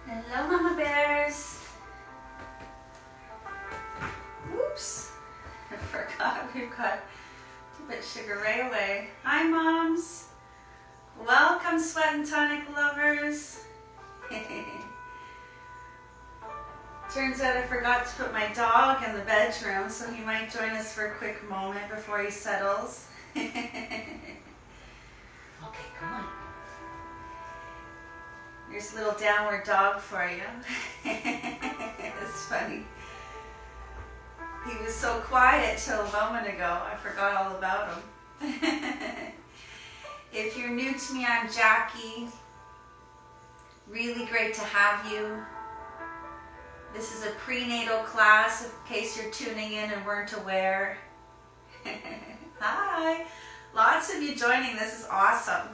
Hello, Mama Bears. Oops, I forgot we've got a bit Sugar Ray away. Hi, Moms. Welcome, Sweat and Tonic lovers. Turns out I forgot to put my dog in the bedroom, so he might join us for a quick moment before he settles. Okay, come on. There's a little downward dog for you. It's funny. He was so quiet till a moment ago. I forgot all about him. If you're new to me, I'm Jackie. Really great to have you. This is a prenatal class in case you're tuning in and weren't aware. Hi. Lots of you joining. This is awesome.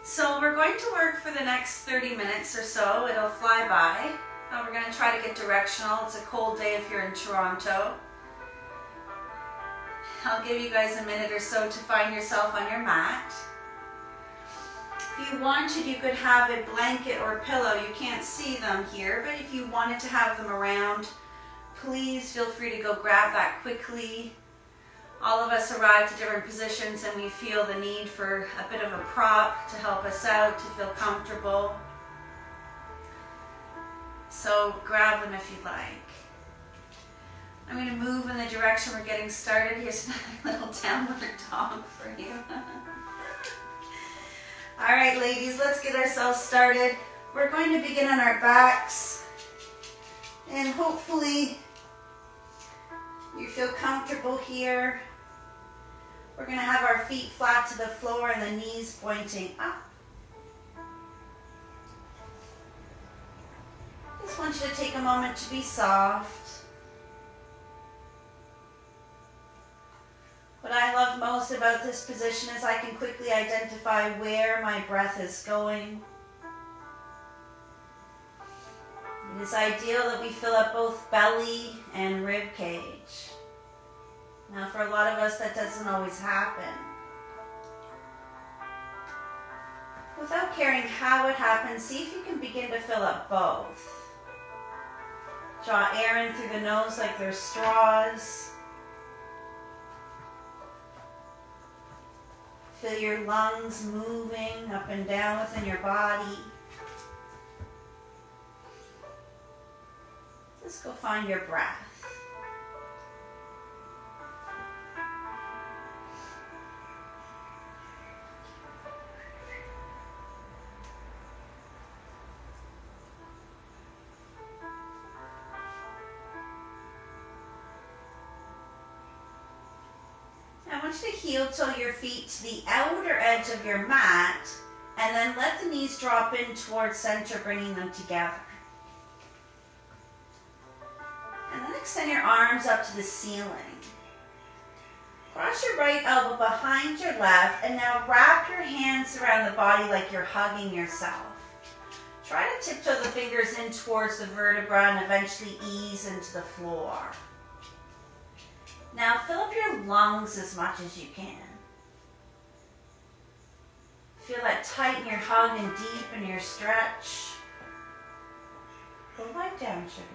So we're going to work for the next 30 minutes or so. It'll fly by. We're going to try to get directional. It's a cold day if you're in Toronto. I'll give you guys a minute or so to find yourself on your mat. If you wanted, you could have a blanket or pillow. You can't see them here, but if you wanted to have them around, please feel free to go grab that quickly. All of us arrive to different positions and we feel the need for a bit of a prop to help us out, to feel comfortable. So grab them if you'd like. I'm going to move in the direction we're getting started. Here's another little downward dog for you. All right, ladies, let's get ourselves started. We're going to begin on our backs, and hopefully you feel comfortable here. We're going to have our feet flat to the floor and the knees pointing up. Just want you to take a moment to be soft. What I love most about this position is I can quickly identify where my breath is going. It is ideal that we fill up both belly and rib cage. Now, for a lot of us, that doesn't always happen. Without caring how it happens, see if you can begin to fill up both. Draw air in through the nose like there's straws. Feel your lungs moving up and down within your body. Just go find your breath. I want you to heel toe your feet to the outer edge of your mat and then let the knees drop in towards center, bringing them together. And then extend your arms up to the ceiling. Cross your right elbow behind your left and now wrap your hands around the body like you're hugging yourself. Try to tiptoe the fingers in towards the vertebra and eventually ease into the floor. Now fill up your lungs as much as you can. Feel that tighten your hug and deepen your stretch. Go right down, sugar.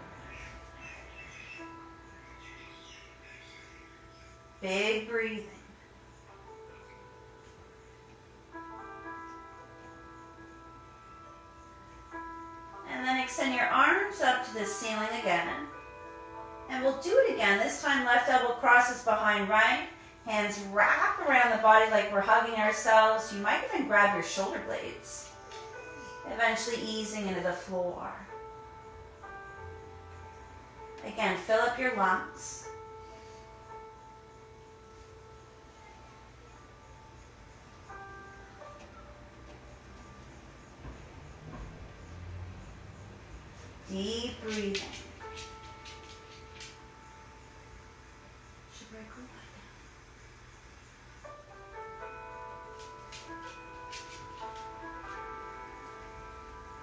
Big breathing. And then extend your arms up to the ceiling again. And we'll do it again. This time left elbow crosses behind right. Hands wrap around the body like we're hugging ourselves. You might even grab your shoulder blades. Eventually easing into the floor. Again, fill up your lungs. Deep breathing.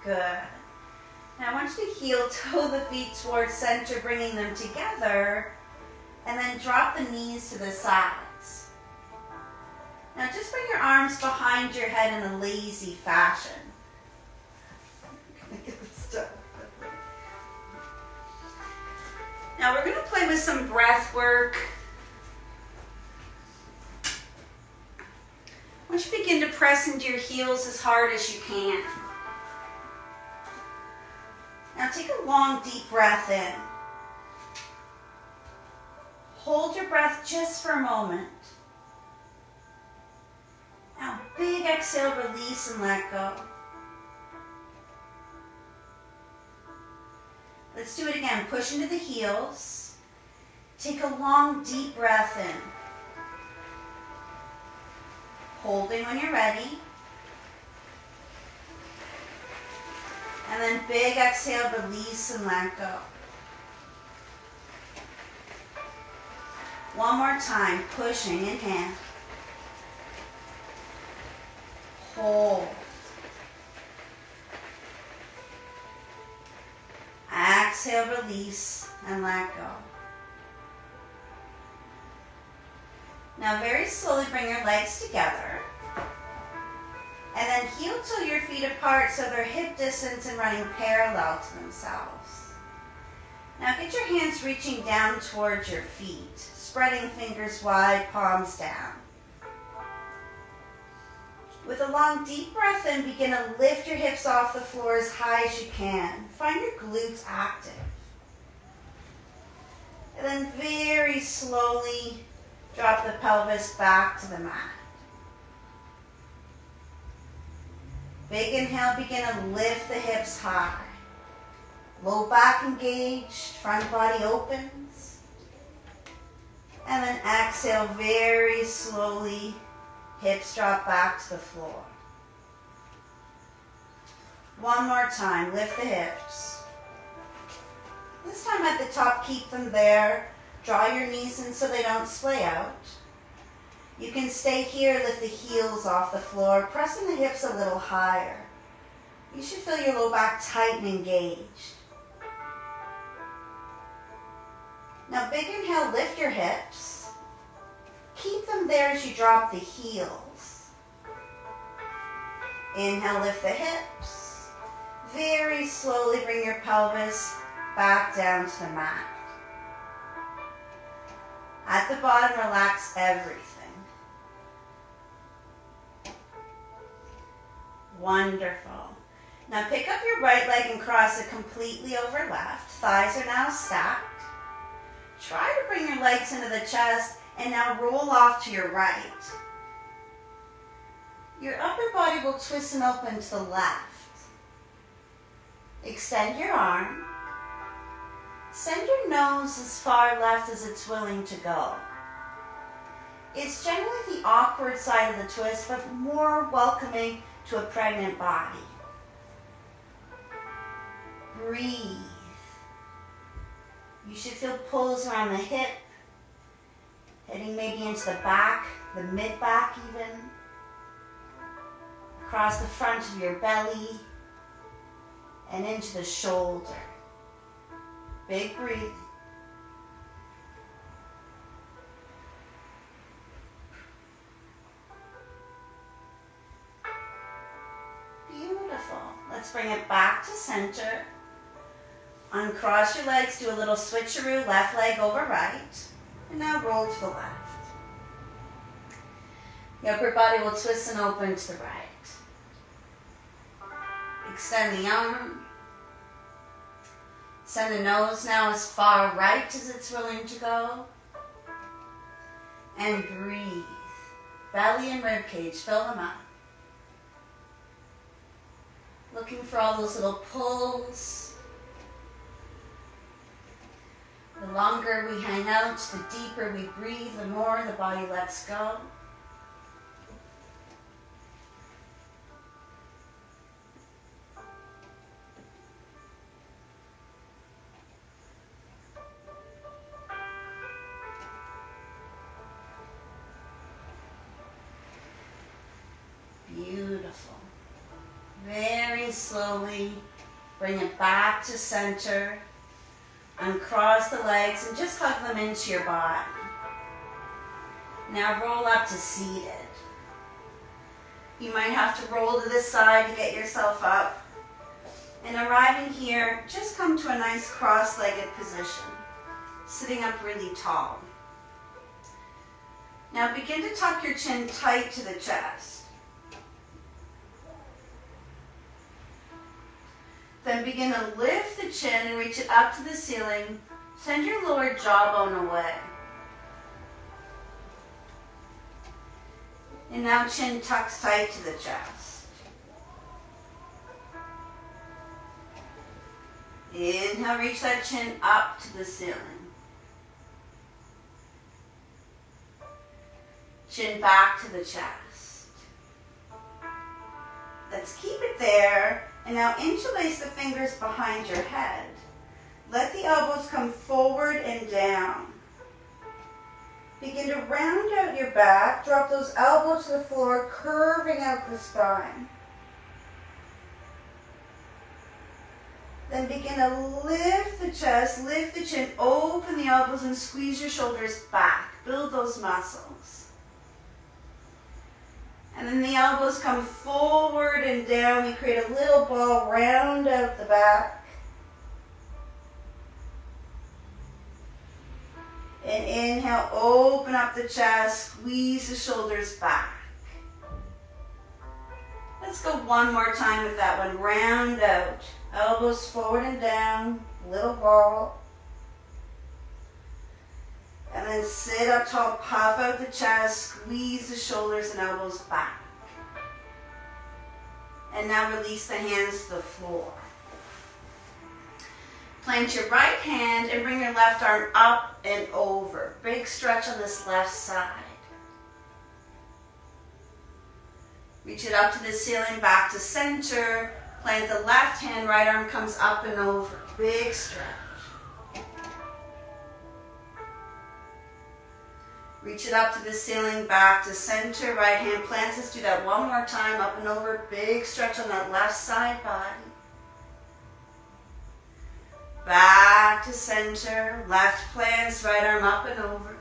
Good. Now I want you to heel toe the feet towards center, bringing them together, and then drop the knees to the sides. Now just bring your arms behind your head in a lazy fashion. Get this done. Now we're going to play with some breath work. Once you begin to press into your heels as hard as you can. Now take a long, deep breath in. Hold your breath just for a moment. Now big exhale, release and let go. Let's do it again. Push into the heels. Take a long, deep breath in. Holding when you're ready. And then big exhale, release and let go. One more time, pushing, inhale. Hold. Exhale, release, and let go. Now very slowly bring your legs together. And then heel toe your feet apart so they're hip distance and running parallel to themselves. Now get your hands reaching down towards your feet, spreading fingers wide, palms down. With a long, deep breath in, begin to lift your hips off the floor as high as you can. Find your glutes active. And then very slowly drop the pelvis back to the mat. Big inhale, begin to lift the hips high. Low back engaged, front body opens. And then exhale very slowly. Hips drop back to the floor. One more time, lift the hips. This time at the top, keep them there. Draw your knees in so they don't splay out. You can stay here, lift the heels off the floor, pressing the hips a little higher. You should feel your low back tight and engaged. Now big inhale, lift your hips. Keep them there as you drop the heels. Inhale, lift the hips. Very slowly bring your pelvis back down to the mat. At the bottom, relax everything. Wonderful. Now pick up your right leg and cross it completely over left. Thighs are now stacked. Try to bring your legs into the chest and now roll off to your right. Your upper body will twist and open to the left. Extend your arm. Send your nose as far left as it's willing to go. It's generally the awkward side of the twist, but more welcoming to a pregnant body. Breathe. You should feel pulls around the hip, heading maybe into the back, the mid-back even, across the front of your belly, and into the shoulder. Big breath. Beautiful. Let's bring it back to center. Uncross your legs, do a little switcheroo, left leg over right. And now roll to the left. The upper body will twist and open to the right. Extend the arm. Send the nose now as far right as it's willing to go. And breathe. Belly and rib cage, fill them up. Looking for all those little pulls. The longer we hang out, the deeper we breathe, the more the body lets go. Beautiful. Very slowly, bring it back to center. Uncross the legs and just hug them into your body. Now roll up to seated. You might have to roll to this side to get yourself up. And arriving here, just come to a nice cross-legged position. sitting up really tall. Now begin to tuck your chin tight to the chest. Then begin to lift the chin and reach it up to the ceiling. Send your lower jawbone away. And now chin tucks tight to the chest. Inhale, reach that chin up to the ceiling. Chin back to the chest. Let's keep it there. And now interlace the fingers behind your head. Let the elbows come forward and down. Begin to round out your back. Drop those elbows to the floor, curving out the spine. Then begin to lift the chest, lift the chin, open the elbows and squeeze your shoulders back. Build those muscles. And then the elbows come forward and down. We create a little ball, round out the back. And inhale, open up the chest, squeeze the shoulders back. Let's go one more time with that one. Round out, elbows forward and down, little ball. And then sit up tall, puff out the chest, squeeze the shoulders and elbows back. And now release the hands to the floor. Plant your right hand and bring your left arm up and over. Big stretch on this left side. Reach it up to the ceiling, back to center. Plant the left hand, right arm comes up and over. Big stretch. Reach it up to the ceiling, back to center, right hand plants. Let's do that one more time, up and over. Big stretch on that left side body. Back to center, left plants, right arm up and over.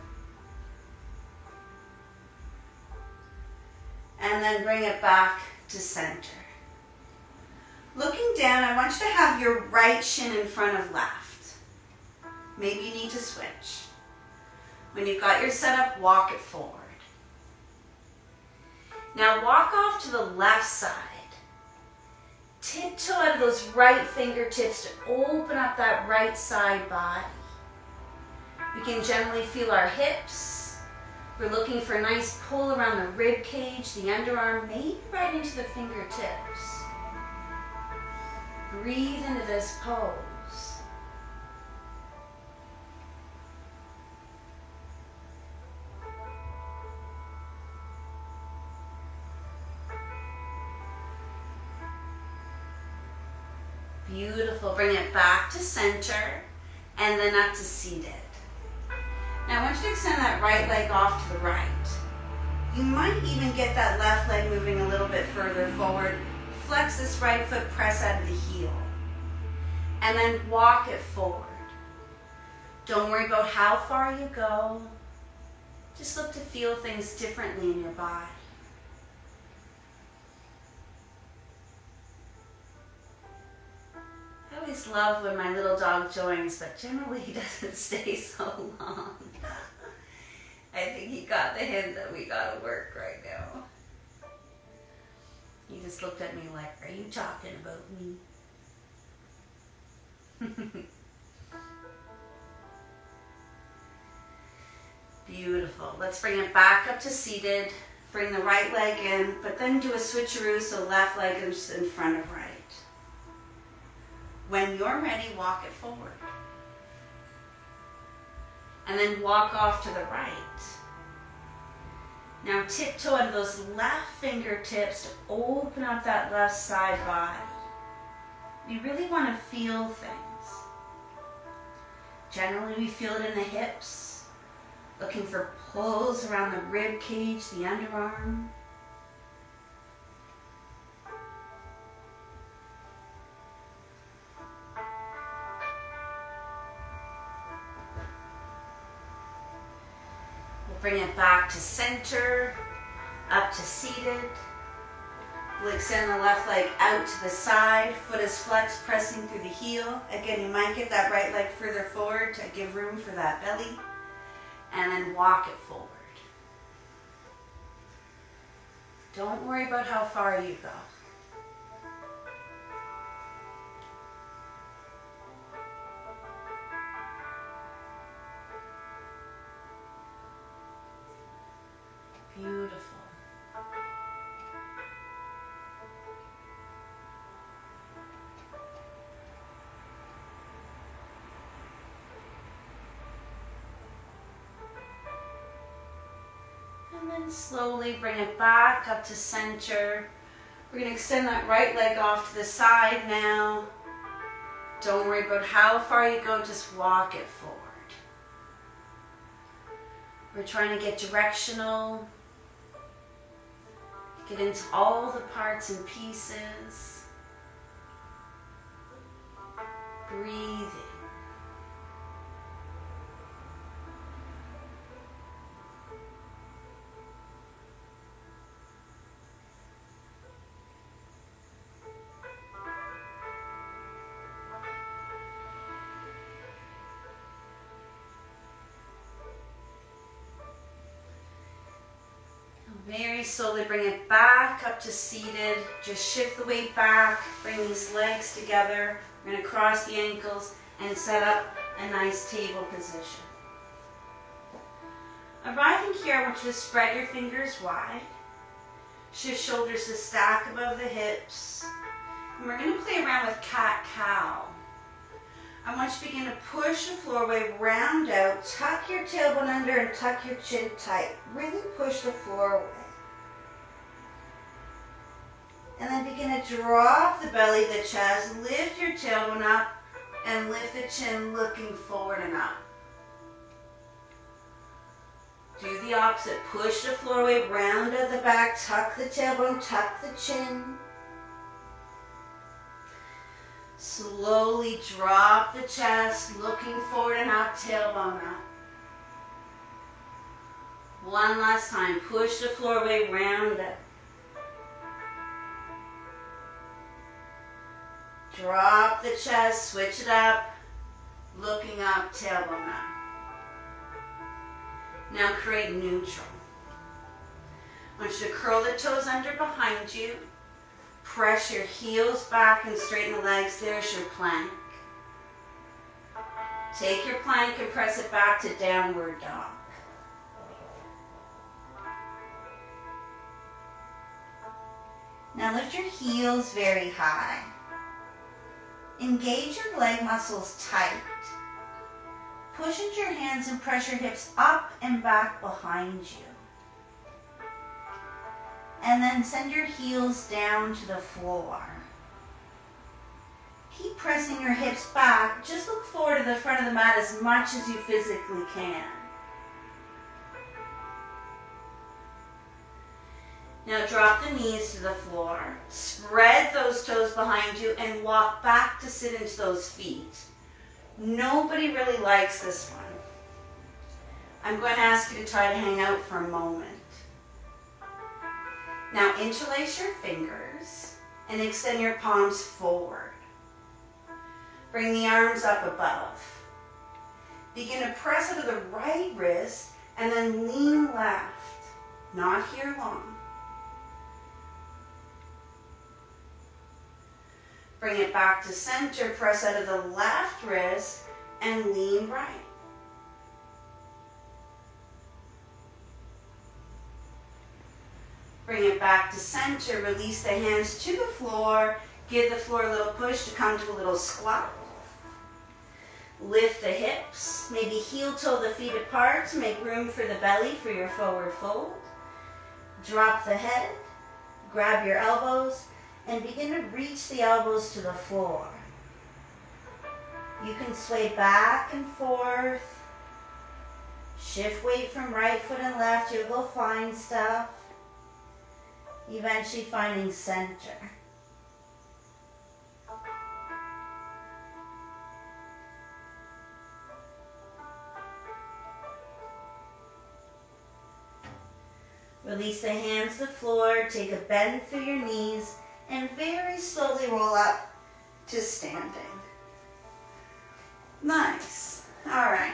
And then bring it back to center. Looking down, I want you to have your right shin in front of left. Maybe you need to switch. When you've got your setup, walk it forward. Now walk off to the left side. Tiptoe out of those right fingertips to open up that right side body. We can gently feel our hips. We're looking for a nice pull around the rib cage, the underarm, maybe right into the fingertips. Breathe into this pose. Beautiful. Bring it back to center and then up to seated. Now I want you to extend that right leg off to the right. You might even get that left leg moving a little bit further forward. Flex this right foot, press out of the heel. And then walk it forward. Don't worry about how far you go. Just look to feel things differently in your body. I always love when my little dog joins, but generally he doesn't stay so long. I think he got the hint that we gotta work right now. He just looked at me like, are you talking about me? Beautiful. Let's bring it back up to seated. Bring the right leg in, but then do a switcheroo, so left leg is in front of right. When you're ready, walk it forward. And then walk off to the right. Now tiptoe out of those left fingertips to open up that left side body. We really want to feel things. Generally, we feel it in the hips, looking for pulls around the rib cage, the underarm. Bring it back to center, up to seated. We'll extend the left leg out to the side. Foot is flexed, pressing through the heel. Again, you might get that right leg further forward to give room for that belly. And then walk it forward. Don't worry about how far you go. Beautiful. And then slowly bring it back up to center. We're going to extend that right leg off to the side now. Don't worry about how far you go, just walk it forward. We're trying to get directional. Get into all the parts and pieces. Breathing. Very slowly bring it back up to seated. Just shift the weight back. Bring these legs together. We're going to cross the ankles and set up a nice table position. Arriving here, I want you to spread your fingers wide. Shift shoulders to stack above the hips. And we're going to play around with cat-cow. I want you to begin to push the floor away, round out, tuck your tailbone under and tuck your chin tight. Really push the floor away. And then begin to drop the belly, the chest, lift your tailbone up and lift the chin looking forward and up. Do the opposite, push the floor away, round out the back, tuck the tailbone, tuck the chin. Slowly drop the chest, looking forward and up, tailbone up. One last time, push the floor away, round up. Drop the chest, switch it up, looking up, tailbone up. Now create neutral. I want you to curl the toes under behind you. Press your heels back and straighten the legs. There's your plank. Take your plank and press it back to downward dog. Now lift your heels very high. Engage your leg muscles tight. Push into your hands and press your hips up and back behind you. And then send your heels down to the floor. Keep pressing your hips back. Just look forward to the front of the mat as much as you physically can. Now drop the knees to the floor. Spread those toes behind you and walk back to sit into those feet. Nobody really likes this one. I'm going to ask you to try to hang out for a moment. Now interlace your fingers and extend your palms forward. Bring the arms up above. Begin to press out of the right wrist and then lean left. Not here long. Bring it back to center, press out of the left wrist and lean right. Bring it back to center, release the hands to the floor, give the floor a little push to come to a little squat. Lift the hips, maybe heel toe the feet apart to make room for the belly for your forward fold. Drop the head, grab your elbows, and begin to reach the elbows to the floor. You can sway back and forth. Shift weight from right foot and left. You'll go find stuff. Eventually finding center. Release the hands to the floor, take a bend through your knees, and very slowly roll up to standing. Nice. All right.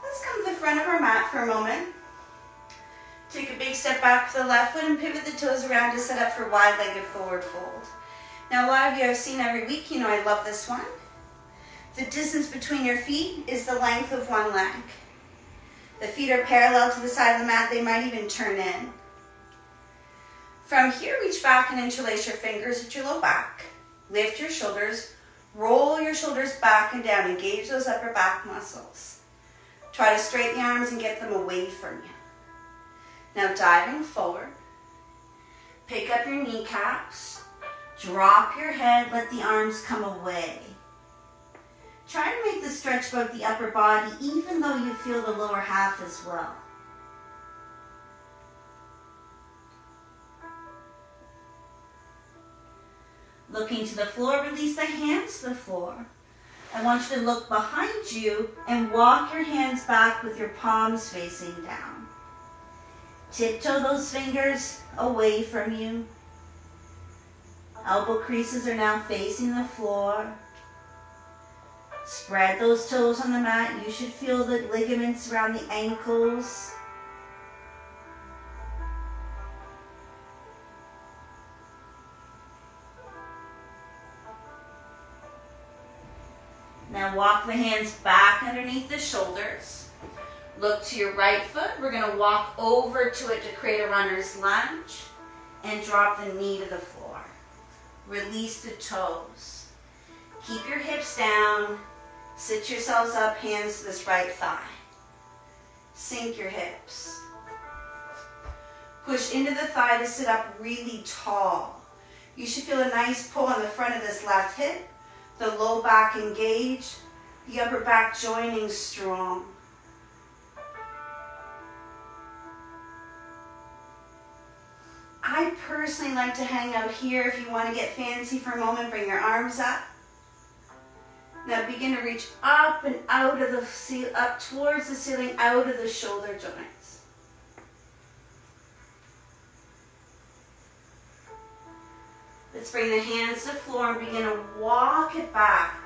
Let's come to the front of our mat for a moment. Take a big step back with the left foot and pivot the toes around to set up for wide-legged forward fold. Now, a lot of you I've seen every week, you know I love this one. The distance between your feet is the length of one leg. The feet are parallel to the side of the mat. They might even turn in. From here, reach back and interlace your fingers at your low back. Lift your shoulders. Roll your shoulders back and down. Engage those upper back muscles. Try to straighten the arms and get them away from you. Now diving forward, pick up your kneecaps, drop your head, let the arms come away. Try to make the stretch above the upper body even though you feel the lower half as well. Looking to the floor, release the hands to the floor. I want you to look behind you and walk your hands back with your palms facing down. Tiptoe those fingers away from you. Elbow creases are now facing the floor. Spread those toes on the mat. You should feel the ligaments around the ankles. Now walk the hands back underneath the shoulders. Look to your right foot. We're going to walk over to it to create a runner's lunge and drop the knee to the floor. Release the toes. Keep your hips down. Sit yourselves up, hands to this right thigh. Sink your hips. Push into the thigh to sit up really tall. You should feel a nice pull on the front of this left hip, the low back engaged, the upper back joining strong. I personally like to hang out here. If you want to get fancy for a moment, bring your arms up. Now begin to reach up and out of the up towards the ceiling, out of the shoulder joints. Let's bring the hands to the floor and begin to walk it back.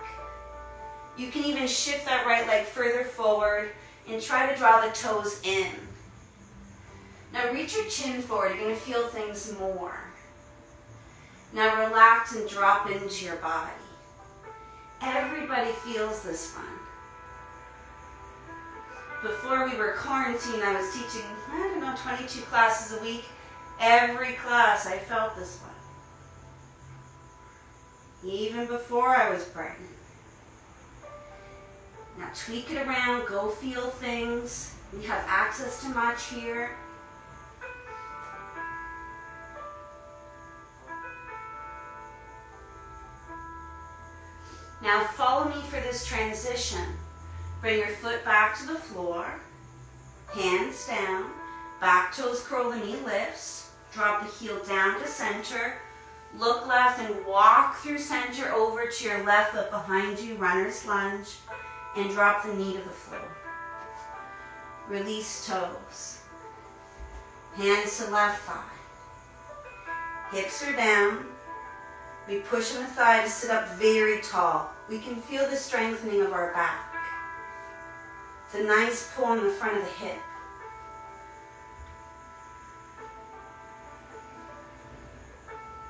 You can even shift that right leg further forward and try to draw the toes in. Now reach your chin forward. You're going to feel things more. Now relax and drop into your body. Everybody feels this one. Before we were quarantined, I was teaching, 22 classes a week. Every class I felt this one. Even before I was pregnant. Now tweak it around, go feel things. We have access to much here. Now follow me for this transition. Bring your foot back to the floor, hands down, back toes curl, the knee lifts, drop the heel down to center, look left and walk through center over to your left foot behind you, runner's lunge, and drop the knee to the floor. Release toes, hands to left thigh, hips are down. We push on the thigh to sit up very tall. We can feel the strengthening of our back. The nice pull on the front of the hip.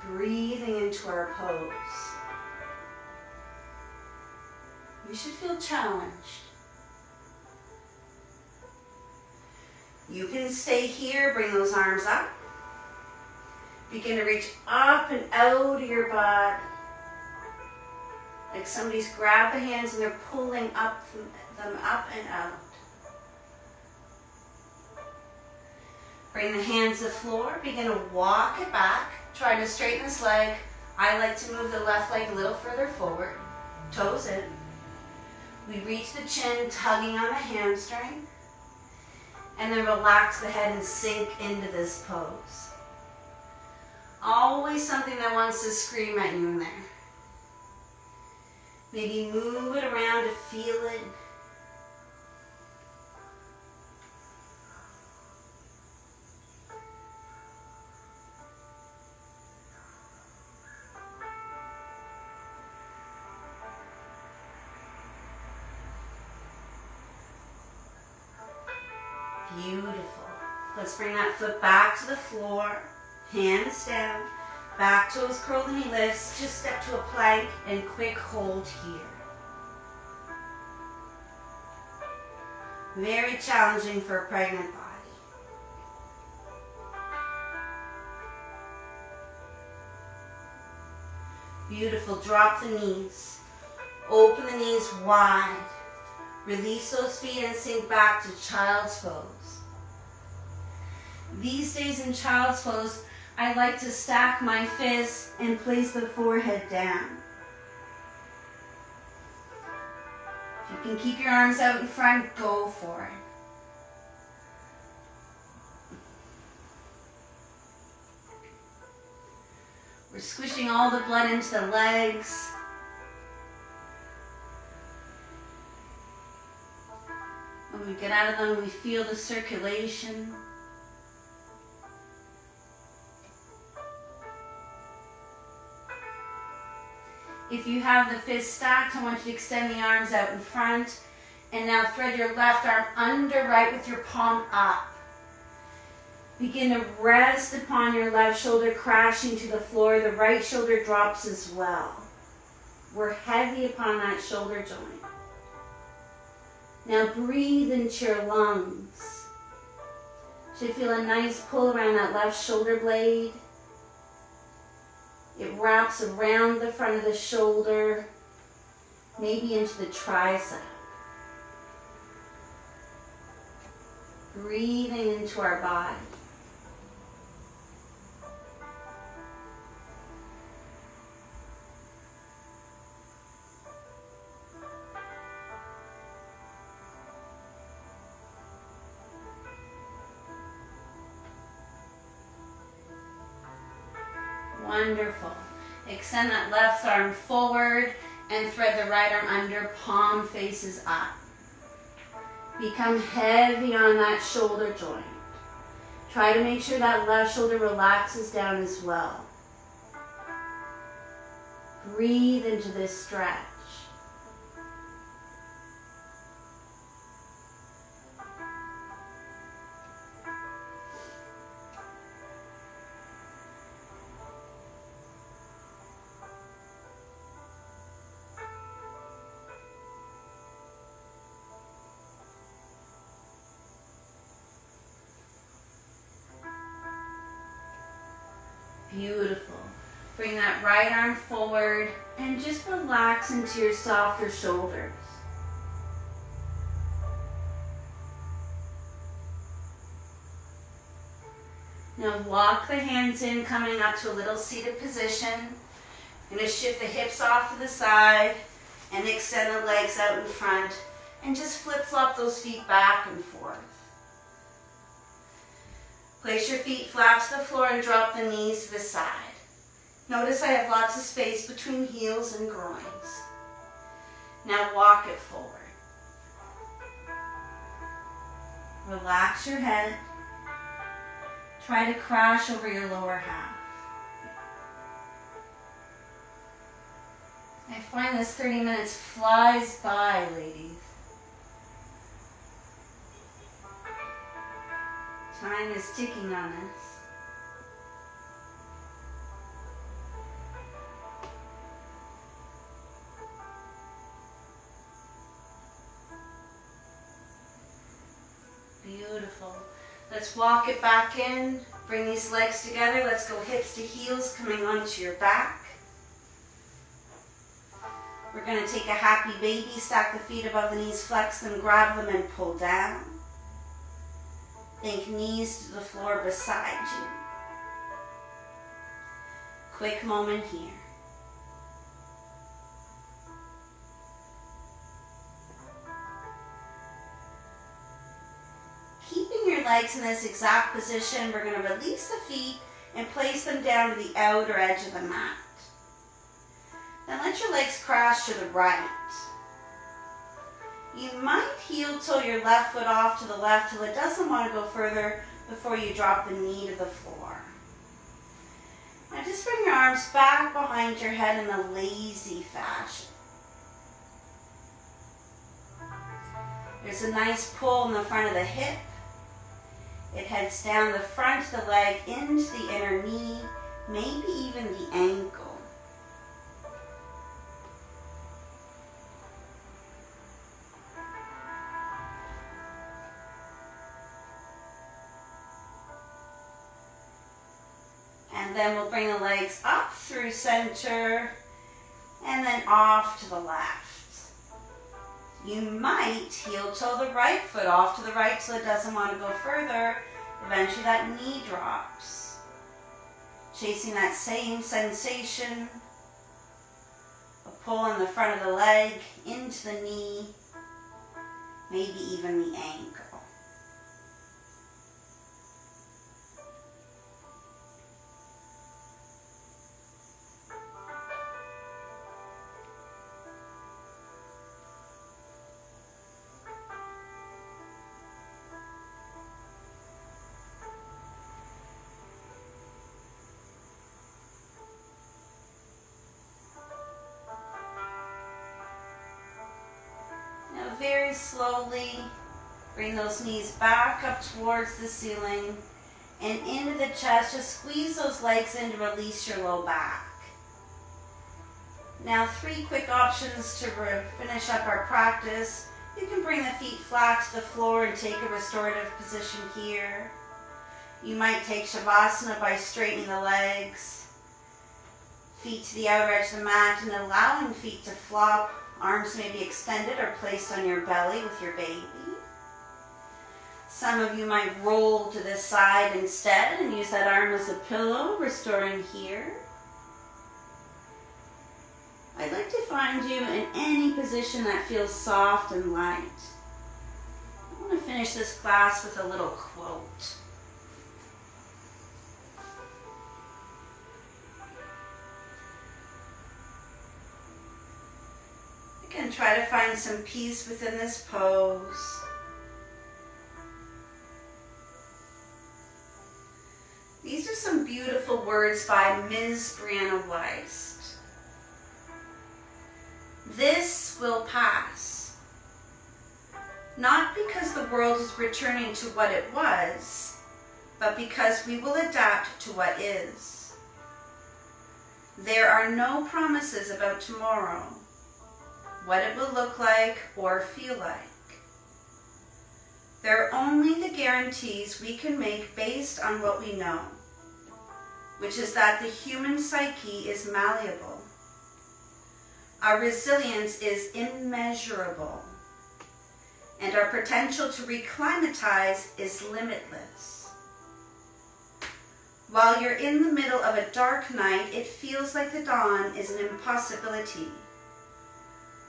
Breathing into our pose. You should feel challenged. You can stay here, bring those arms up. Begin to reach up and out of your body. Like somebody's grabbed the hands and they're pulling them up and out. Bring the hands to the floor. Begin to walk it back. Try to straighten this leg. I like to move the left leg a little further forward. Toes in. We reach the chin, tugging on the hamstring. And then relax the head and sink into this pose. Always something that wants to scream at you in there. Maybe move it around to feel it. Beautiful. Let's bring that foot back to the floor, hands down, back toes curled and knee lifts. Just step to a plank and quick hold here. Very challenging for a pregnant body. Beautiful. Drop the knees. Open the knees wide. Release those feet and sink back to child's pose. These days in child's pose, I like to stack my fists and place the forehead down. If you can keep your arms out in front, go for it. We're squishing all the blood into the legs. When we get out of them, we feel the circulation. If you have the fists stacked, I want you to extend the arms out in front. And now thread your left arm under right with your palm up. Begin to rest upon your left shoulder, crashing to the floor. The right shoulder drops as well. We're heavy upon that shoulder joint. Now breathe into your lungs. Should feel a nice pull around that left shoulder blade. It wraps around the front of the shoulder, maybe into the tricep. Breathing into our body. Wonderful. Extend that left arm forward and thread the right arm under, palm faces up. Become heavy on that shoulder joint. Try to make sure that left shoulder relaxes down as well. Breathe into this stretch. Beautiful. Bring that right arm forward and just relax into your softer shoulders. Now walk the hands in, coming up to a little seated position. I'm going to shift the hips off to the side and extend the legs out in front and just flip-flop those feet back and forth. Place your feet flat to the floor and drop the knees to the side. Notice I have lots of space between heels and groins. Now walk it forward. Relax your head. Try to crash over your lower half. I find this 30 minutes flies by, ladies. Time is ticking on us. Beautiful. Let's walk it back in. Bring these legs together. Let's go hips to heels, coming onto your back. We're going to take a happy baby, stack the feet above the knees, flex them, grab them, and pull down. Think knees to the floor beside you. Quick moment here. Keeping your legs in this exact position, we're going to release the feet and place them down to the outer edge of the mat. Then let your legs crash to the right. You might heel toe your left foot off to the left till it doesn't want to go further before you drop the knee to the floor. Now just bring your arms back behind your head in a lazy fashion. There's a nice pull in the front of the hip. It heads down the front of the leg into the inner knee, maybe even the ankle. And then we'll bring the legs up through center and then off to the left. You might heel toe the right foot off to the right so it doesn't want to go further. Eventually that knee drops. Chasing that same sensation. A pull in the front of the leg into the knee, maybe even the ankle. Very slowly bring those knees back up towards the ceiling and into the chest. Just squeeze those legs in to release your low back. Now 3 quick options to finish up our practice. You can bring the feet flat to the floor and take a restorative position here. You might take Shavasana by straightening the legs, feet to the outer edge of the mat, and allowing feet to flop. Arms may be extended or placed on your belly with your baby. Some of you might roll to this side instead and use that arm as a pillow, restoring here. I'd like to find you in any position that feels soft and light. I want to finish this class with a little quote. And try to find some peace within this pose. These are some beautiful words by Ms. Brianna Wiest. This will pass. Not because the world is returning to what it was, but because we will adapt to what is. There are no promises about tomorrow, what it will look like or feel like. There are only the guarantees we can make based on what we know, which is that the human psyche is malleable. Our resilience is immeasurable, and our potential to reclimatize is limitless. While you're in the middle of a dark night, it feels like the dawn is an impossibility,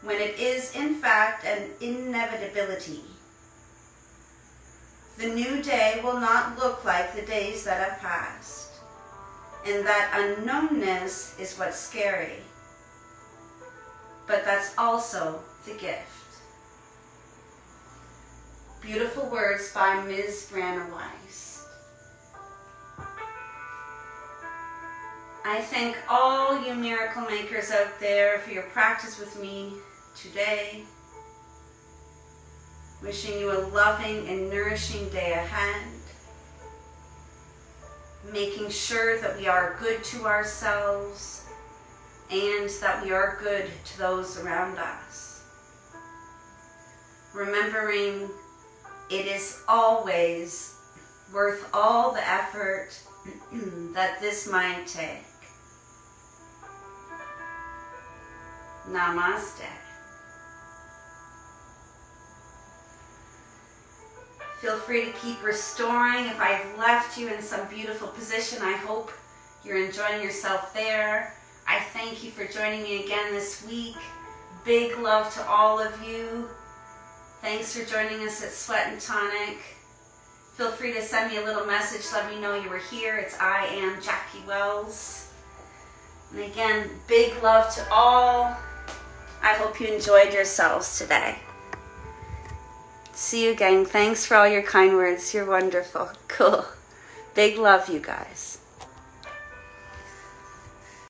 when it is, in fact, an inevitability. The new day will not look like the days that have passed, and that unknownness is what's scary. But that's also the gift. Beautiful words by Ms. Brianna Wiest. I thank all you miracle makers out there for your practice with me today. Wishing you a loving and nourishing day ahead. Making sure that we are good to ourselves and that we are good to those around us. Remembering it is always worth all the effort that this might take. Namaste. Feel free to keep restoring. If I've left you in some beautiful position, I hope you're enjoying yourself there. I thank you for joining me again this week. Big love to all of you. Thanks for joining us at Sweat and Tonic. Feel free to send me a little message. Let me know you were here. It's I am Jackie Wells. And again, big love to all. I hope you enjoyed yourselves today. See you again. Thanks for all your kind words. You're wonderful. Cool. Big love, you guys.